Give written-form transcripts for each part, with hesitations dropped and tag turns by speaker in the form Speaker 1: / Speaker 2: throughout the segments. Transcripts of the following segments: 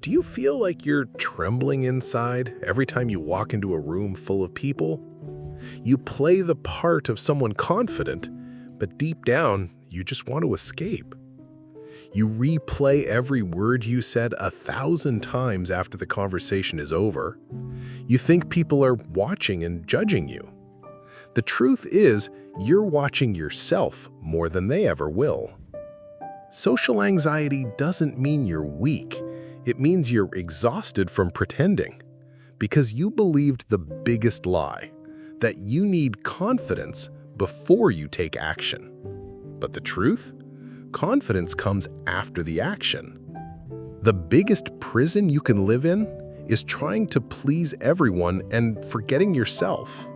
Speaker 1: Do you feel like you're trembling inside every time you walk into a room full of people? You play the part of someone confident, but deep down, you just want to escape. You replay every word you said 1,000 times after the conversation is over. You think people are watching and judging you. The truth is, you're watching yourself more than they ever will. Social anxiety doesn't mean you're weak. It means you're exhausted from pretending. Because you believed the biggest lie, that you need confidence before you take action. But the truth? Confidence comes after the action. The biggest prison you can live in is trying to please everyone and forgetting yourself.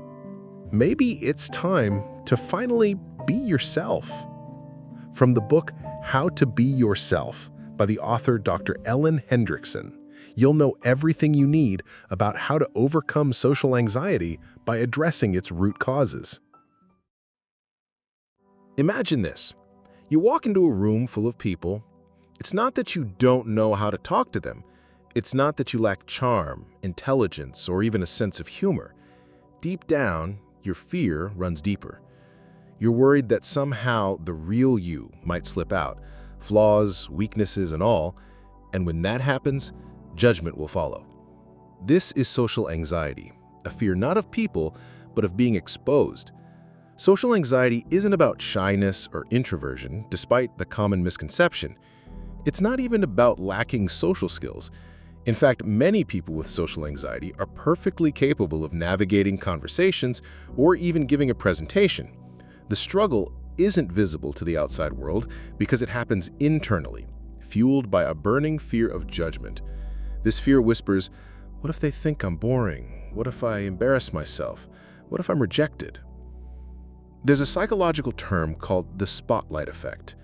Speaker 1: Maybe it's time to finally be yourself. From the book How to Be Yourself by the author Dr. Hendriksen, you'll know everything you need about how to overcome social anxiety by addressing its root causes. Imagine this. You walk into a room full of people. It's not that you don't know how to talk to them. It's not that you lack charm, intelligence, or even a sense of humor. Deep down, your fear runs deeper. You're worried that somehow the real you might slip out, flaws, weaknesses, and all, and when that happens, judgment will follow. This is social anxiety, a fear not of people, but of being exposed. Social anxiety isn't about shyness or introversion, despite the common misconception. It's not even about lacking social skills. In fact, many people with social anxiety are perfectly capable of navigating conversations or even giving a presentation. The struggle isn't visible to the outside world because it happens internally, fueled by a burning fear of judgment. This fear whispers, what if they think I'm boring? What if I embarrass myself? What if I'm rejected? There's a psychological term called the spotlight effect.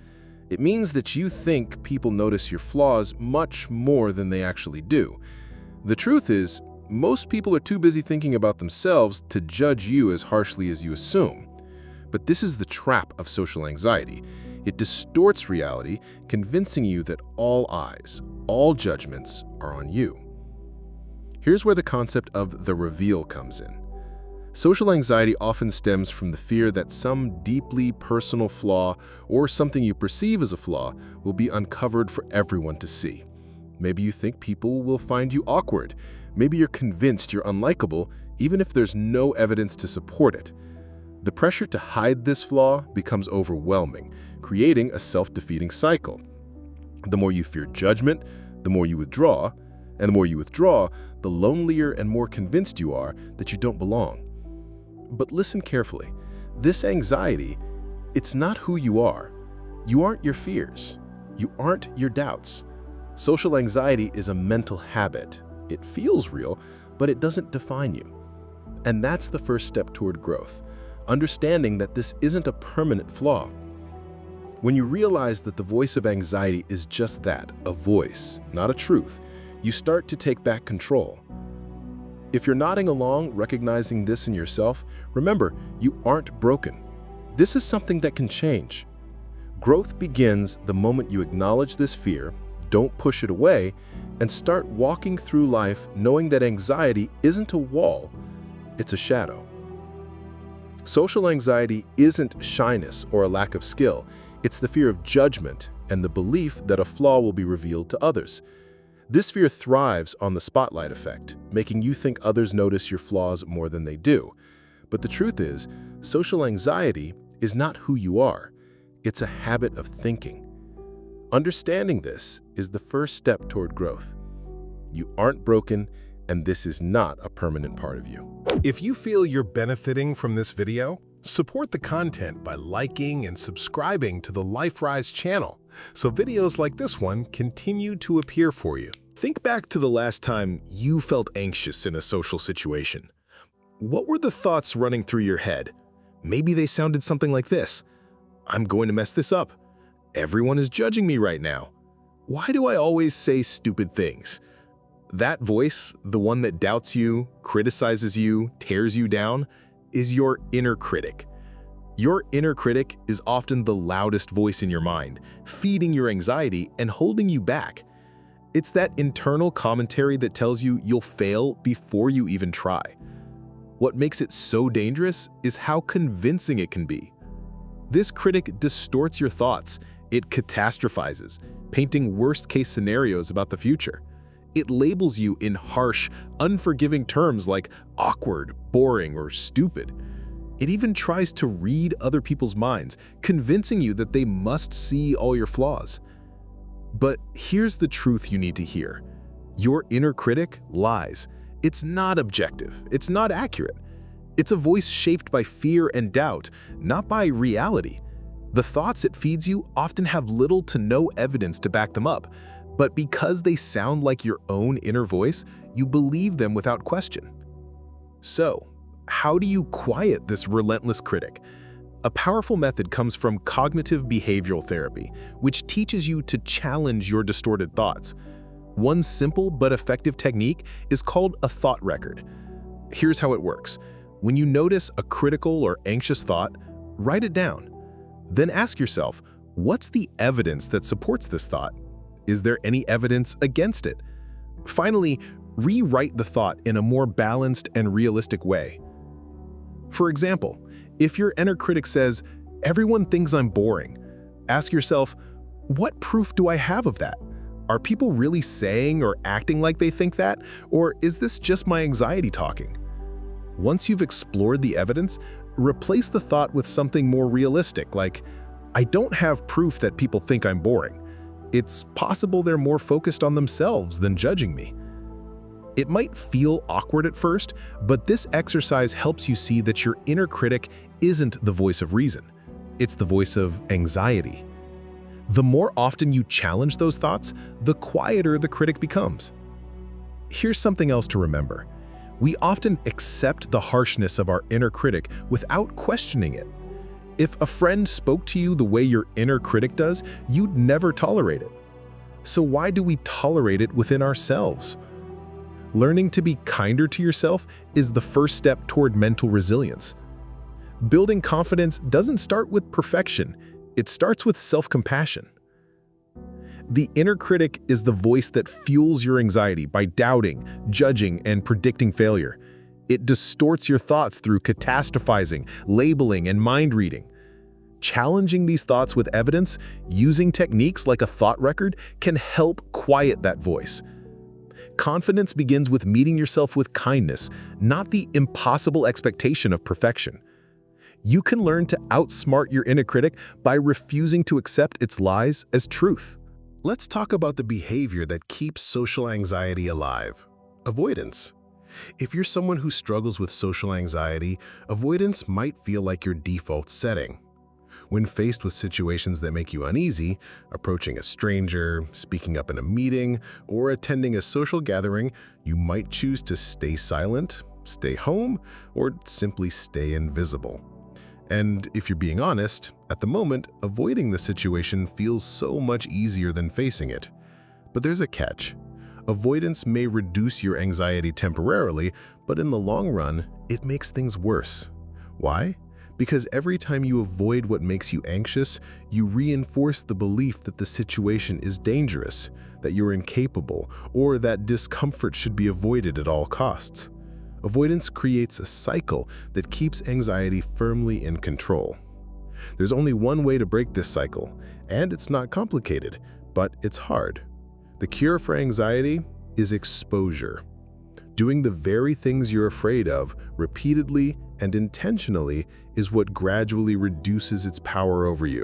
Speaker 1: It means that you think people notice your flaws much more than they actually do. The truth is, most people are too busy thinking about themselves to judge you as harshly as you assume. But this is the trap of social anxiety. It distorts reality, convincing you that all eyes, all judgments are on you. Here's where the concept of the reveal comes in. Social anxiety often stems from the fear that some deeply personal flaw or something you perceive as a flaw will be uncovered for everyone to see. Maybe you think people will find you awkward. Maybe you're convinced you're unlikable, even if there's no evidence to support it. The pressure to hide this flaw becomes overwhelming, creating a self-defeating cycle. The more you fear judgment, the more you withdraw, and the more you withdraw, the lonelier and more convinced you are that you don't belong. But listen carefully. This anxiety, it's not who you are. You aren't your fears. You aren't your doubts. Social anxiety is a mental habit. It feels real, but it doesn't define you. And that's the first step toward growth, understanding that this isn't a permanent flaw. When you realize that the voice of anxiety is just that, a voice, not a truth, you start to take back control. If you're nodding along, recognizing this in yourself, remember, you aren't broken. This is something that can change. Growth begins the moment you acknowledge this fear, don't push it away, and start walking through life knowing that anxiety isn't a wall, it's a shadow. Social anxiety isn't shyness or a lack of skill. It's the fear of judgment and the belief that a flaw will be revealed to others. This fear thrives on the spotlight effect, making you think others notice your flaws more than they do. But the truth is, social anxiety is not who you are. It's a habit of thinking. Understanding this is the first step toward growth. You aren't broken, and this is not a permanent part of you. If you feel you're benefiting from this video, support the content by liking and subscribing to the LifeRise channel, so videos like this one continue to appear for you. Think back to the last time you felt anxious in a social situation. What were the thoughts running through your head? Maybe they sounded something like this. I'm going to mess this up. Everyone is judging me right now. Why do I always say stupid things? That voice, the one that doubts you, criticizes you, tears you down, is your inner critic. Your inner critic is often the loudest voice in your mind, feeding your anxiety and holding you back. It's that internal commentary that tells you you'll fail before you even try. What makes it so dangerous is how convincing it can be. This critic distorts your thoughts. It catastrophizes, painting worst-case scenarios about the future. It labels you in harsh, unforgiving terms like awkward, boring, or stupid. It even tries to read other people's minds, convincing you that they must see all your flaws. But here's the truth you need to hear. Your inner critic lies. It's not objective. It's not accurate. It's a voice shaped by fear and doubt, not by reality. The thoughts it feeds you often have little to no evidence to back them up, but because they sound like your own inner voice, you believe them without question. So, how do you quiet this relentless critic? A powerful method comes from cognitive behavioral therapy, which teaches you to challenge your distorted thoughts. One simple but effective technique is called a thought record. Here's how it works. When you notice a critical or anxious thought, write it down. Then ask yourself, what's the evidence that supports this thought? Is there any evidence against it? Finally, rewrite the thought in a more balanced and realistic way. For example, if your inner critic says, "Everyone thinks I'm boring," ask yourself, what proof do I have of that? Are people really saying or acting like they think that? Or is this just my anxiety talking? Once you've explored the evidence, replace the thought with something more realistic, like, "I don't have proof that people think I'm boring. It's possible they're more focused on themselves than judging me." It might feel awkward at first, but this exercise helps you see that your inner critic isn't the voice of reason. It's the voice of anxiety. The more often you challenge those thoughts, the quieter the critic becomes. Here's something else to remember. We often accept the harshness of our inner critic without questioning it. If a friend spoke to you the way your inner critic does, you'd never tolerate it. So why do we tolerate it within ourselves? Learning to be kinder to yourself is the first step toward mental resilience. Building confidence doesn't start with perfection, it starts with self-compassion. The inner critic is the voice that fuels your anxiety by doubting, judging, and predicting failure. It distorts your thoughts through catastrophizing, labeling, and mind reading. Challenging these thoughts with evidence, using techniques like a thought record, can help quiet that voice. Confidence begins with meeting yourself with kindness, not the impossible expectation of perfection. You can learn to outsmart your inner critic by refusing to accept its lies as truth. Let's talk about the behavior that keeps social anxiety alive: avoidance. If you're someone who struggles with social anxiety, avoidance might feel like your default setting. When faced with situations that make you uneasy, approaching a stranger, speaking up in a meeting, or attending a social gathering, you might choose to stay silent, stay home, or simply stay invisible. And if you're being honest, at the moment, avoiding the situation feels so much easier than facing it. But there's a catch. Avoidance may reduce your anxiety temporarily, but in the long run, it makes things worse. Why? Because every time you avoid what makes you anxious, you reinforce the belief that the situation is dangerous, that you're incapable, or that discomfort should be avoided at all costs. Avoidance creates a cycle that keeps anxiety firmly in control. There's only one way to break this cycle, and it's not complicated, but it's hard. The cure for anxiety is exposure. Doing the very things you're afraid of repeatedly and intentionally is what gradually reduces its power over you.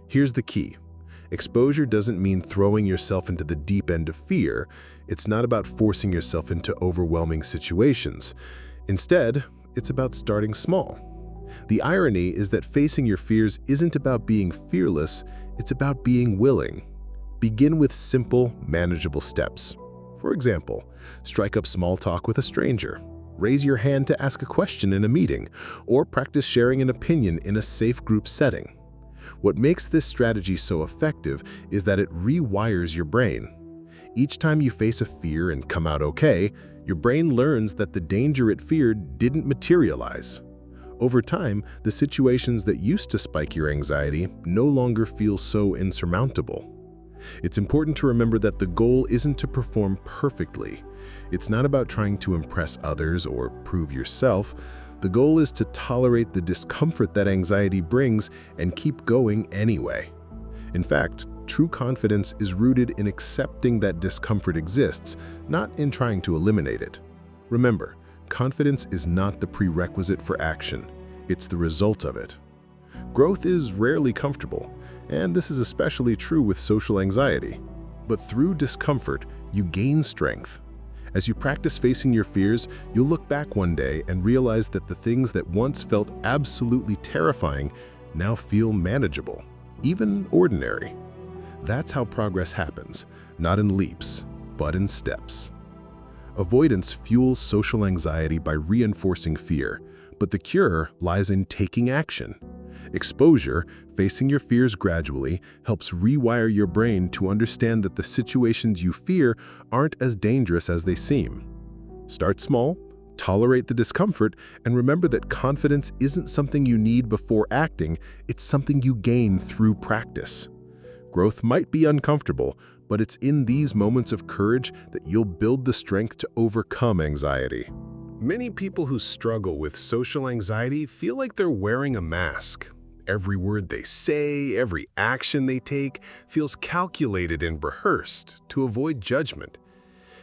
Speaker 1: Here's the key. Exposure doesn't mean throwing yourself into the deep end of fear. It's not about forcing yourself into overwhelming situations. Instead, it's about starting small. The irony is that facing your fears isn't about being fearless, it's about being willing. Begin with simple, manageable steps. For example, strike up small talk with a stranger, raise your hand to ask a question in a meeting, or practice sharing an opinion in a safe group setting. What makes this strategy so effective is that it rewires your brain. Each time you face a fear and come out okay, your brain learns that the danger it feared didn't materialize. Over time, the situations that used to spike your anxiety no longer feel so insurmountable. It's important to remember that the goal isn't to perform perfectly. It's not about trying to impress others or prove yourself. The goal is to tolerate the discomfort that anxiety brings and keep going anyway. In fact, true confidence is rooted in accepting that discomfort exists, not in trying to eliminate it. Remember, confidence is not the prerequisite for action. It's the result of it. Growth is rarely comfortable, and this is especially true with social anxiety. But through discomfort, you gain strength. As you practice facing your fears, you'll look back one day and realize that the things that once felt absolutely terrifying now feel manageable, even ordinary. That's how progress happens, not in leaps, but in steps. Avoidance fuels social anxiety by reinforcing fear, but the cure lies in taking action. Exposure, facing your fears gradually, helps rewire your brain to understand that the situations you fear aren't as dangerous as they seem. Start small, tolerate the discomfort, and remember that confidence isn't something you need before acting, it's something you gain through practice. Growth might be uncomfortable, but it's in these moments of courage that you'll build the strength to overcome anxiety. Many people who struggle with social anxiety feel like they're wearing a mask. Every word they say, every action they take feels calculated and rehearsed to avoid judgment.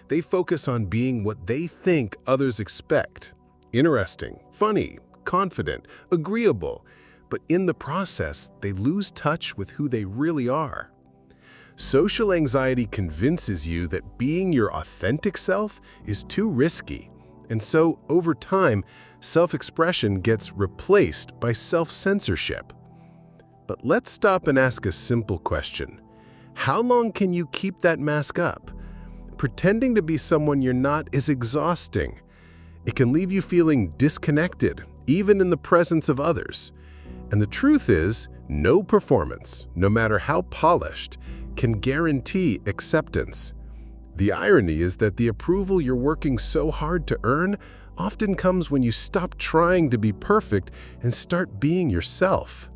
Speaker 1: They focus on being what they think others expect: interesting, funny, confident, agreeable. But in the process, they lose touch with who they really are. Social anxiety convinces you that being your authentic self is too risky. And so, over time, self-expression gets replaced by self-censorship. But let's stop and ask a simple question. How long can you keep that mask up? Pretending to be someone you're not is exhausting. It can leave you feeling disconnected, even in the presence of others. And the truth is, no performance, no matter how polished, can guarantee acceptance. The irony is that the approval you're working so hard to earn often comes when you stop trying to be perfect and start being yourself.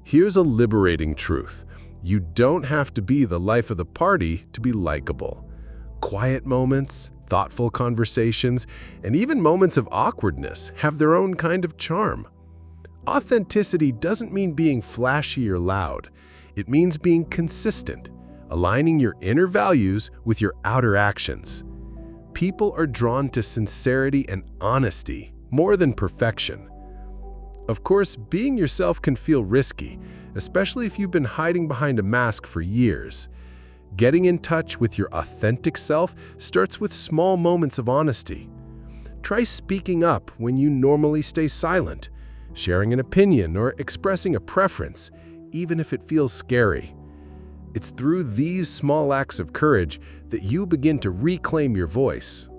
Speaker 1: Here's a liberating truth. You don't have to be the life of the party to be likable. Quiet moments, thoughtful conversations, and even moments of awkwardness have their own kind of charm. Authenticity doesn't mean being flashy or loud. It means being consistent, aligning your inner values with your outer actions. People are drawn to sincerity and honesty more than perfection. Of course, being yourself can feel risky, especially if you've been hiding behind a mask for years. Getting in touch with your authentic self starts with small moments of honesty. Try speaking up when you normally stay silent, sharing an opinion or expressing a preference, even if it feels scary. It's through these small acts of courage that you begin to reclaim your voice.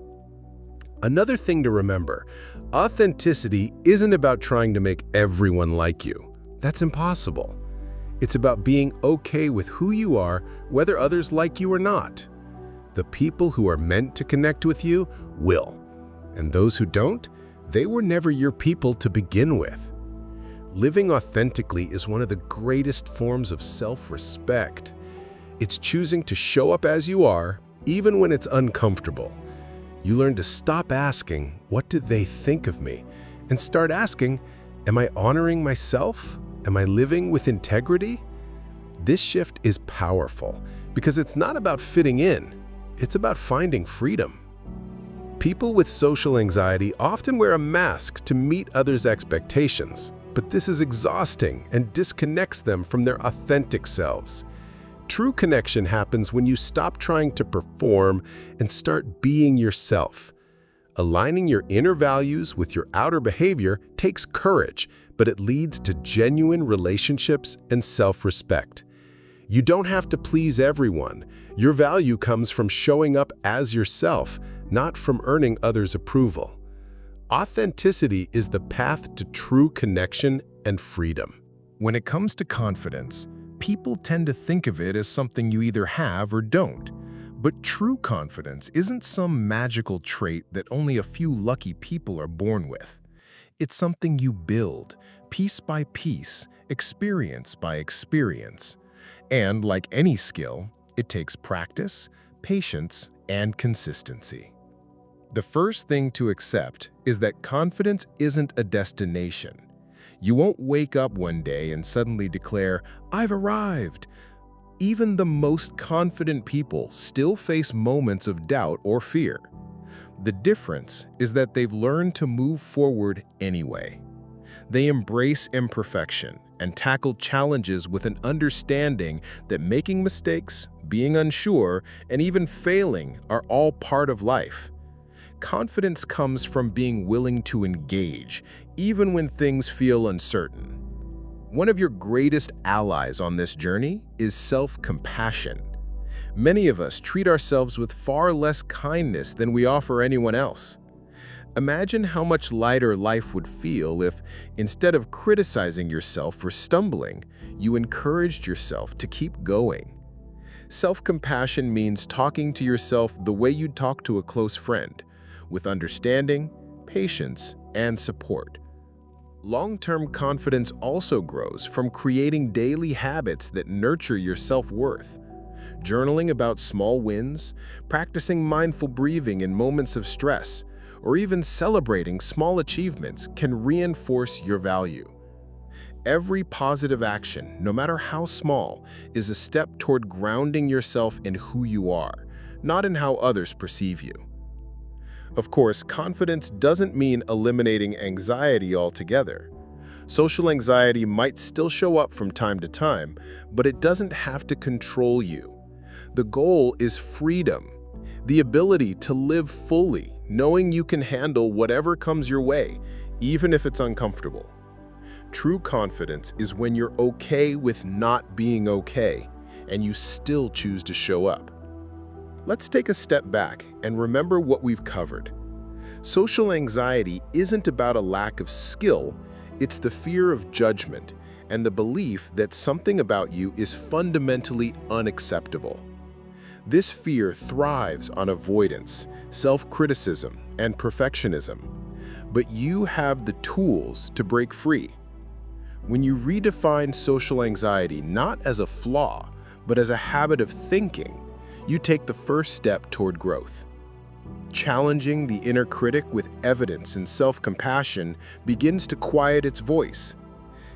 Speaker 1: Another thing to remember, authenticity isn't about trying to make everyone like you. That's impossible. It's about being okay with who you are, whether others like you or not. The people who are meant to connect with you will, and those who don't, they were never your people to begin with. Living authentically is one of the greatest forms of self-respect. It's choosing to show up as you are, even when it's uncomfortable. You learn to stop asking, "What do they think of me?" and start asking, "Am I honoring myself? Am I living with integrity?" This shift is powerful because it's not about fitting in, it's about finding freedom. People with social anxiety often wear a mask to meet others' expectations, but this is exhausting and disconnects them from their authentic selves. True connection happens when you stop trying to perform and start being yourself. Aligning your inner values with your outer behavior takes courage, but it leads to genuine relationships and self-respect. You don't have to please everyone. Your value comes from showing up as yourself, not from earning others' approval. Authenticity is the path to true connection and freedom. When it comes to confidence, people tend to think of it as something you either have or don't. But true confidence isn't some magical trait that only a few lucky people are born with. It's something you build, piece by piece, experience by experience. And like any skill, It takes practice, patience, and consistency. The first thing to accept is that confidence isn't a destination. You won't wake up one day and suddenly declare, "I've arrived." Even the most confident people still face moments of doubt or fear. The difference is that they've learned to move forward anyway. They embrace imperfection and tackle challenges with an understanding that making mistakes, being unsure, and even failing are all part of life. Confidence comes from being willing to engage, even when things feel uncertain. One of your greatest allies on this journey is self-compassion. Many of us treat ourselves with far less kindness than we offer anyone else. Imagine how much lighter life would feel if, instead of criticizing yourself for stumbling, you encouraged yourself to keep going. Self-compassion means talking to yourself the way you'd talk to a close friend, with understanding, patience, and support. Long-term confidence also grows from creating daily habits that nurture your self-worth. Journaling about small wins, practicing mindful breathing in moments of stress, or even celebrating small achievements can reinforce your value. Every positive action, no matter how small, is a step toward grounding yourself in who you are, not in how others perceive you. Of course, confidence doesn't mean eliminating anxiety altogether. Social anxiety might still show up from time to time, but it doesn't have to control you. The goal is freedom, the ability to live fully, knowing you can handle whatever comes your way, even if it's uncomfortable. True confidence is when you're okay with not being okay, and you still choose to show up. Let's take a step back and remember what we've covered. Social anxiety isn't about a lack of skill, it's the fear of judgment and the belief that something about you is fundamentally unacceptable. This fear thrives on avoidance, self-criticism, and perfectionism. But you have the tools to break free. When you redefine social anxiety not as a flaw, but as a habit of thinking, you take the first step toward growth. Challenging the inner critic with evidence and self-compassion begins to quiet its voice.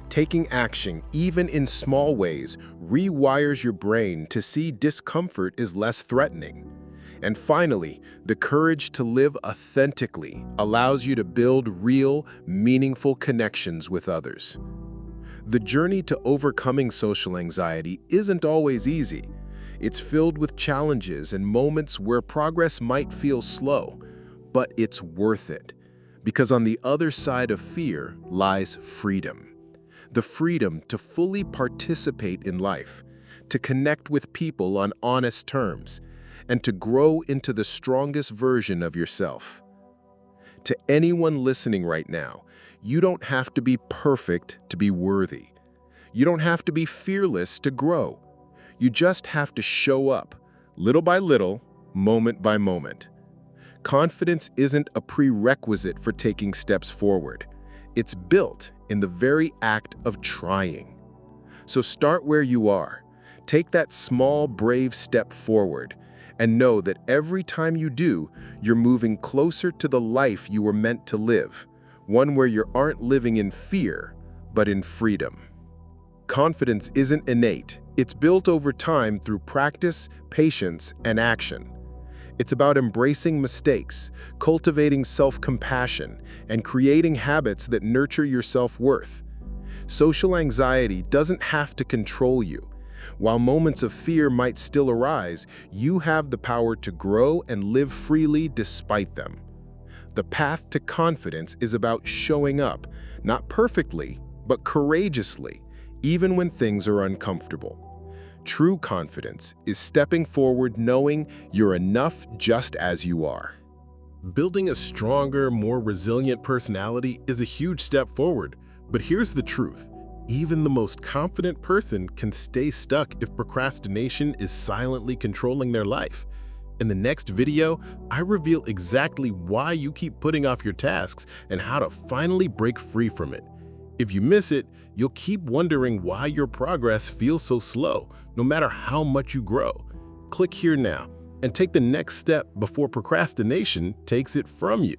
Speaker 1: Taking action, even in small ways, rewires your brain to see discomfort is less threatening. And finally, the courage to live authentically allows you to build real, meaningful connections with others. The journey to overcoming social anxiety isn't always easy. It's filled with challenges and moments where progress might feel slow, but it's worth it. Because on the other side of fear lies freedom. The freedom to fully participate in life, to connect with people on honest terms, and to grow into the strongest version of yourself. To anyone listening right now, you don't have to be perfect to be worthy. You don't have to be fearless to grow. You just have to show up, little by little, moment by moment. Confidence isn't a prerequisite for taking steps forward. It's built in the very act of trying. So start where you are. Take that small, brave step forward, and know that every time you do, you're moving closer to the life you were meant to live, one where you aren't living in fear, but in freedom. Confidence isn't innate. It's built over time through practice, patience, and action. It's about embracing mistakes, cultivating self-compassion, and creating habits that nurture your self-worth. Social anxiety doesn't have to control you. While moments of fear might still arise, you have the power to grow and live freely despite them. The path to confidence is about showing up, not perfectly, but courageously, even when things are uncomfortable. True confidence is stepping forward knowing you're enough just as you are. Building a stronger, more resilient personality is a huge step forward, but here's the truth. Even the most confident person can stay stuck if procrastination is silently controlling their life. In the next video, I reveal exactly why you keep putting off your tasks and how to finally break free from it. If you miss it, you'll keep wondering why your progress feels so slow, no matter how much you grow. Click here now and take the next step before procrastination takes it from you.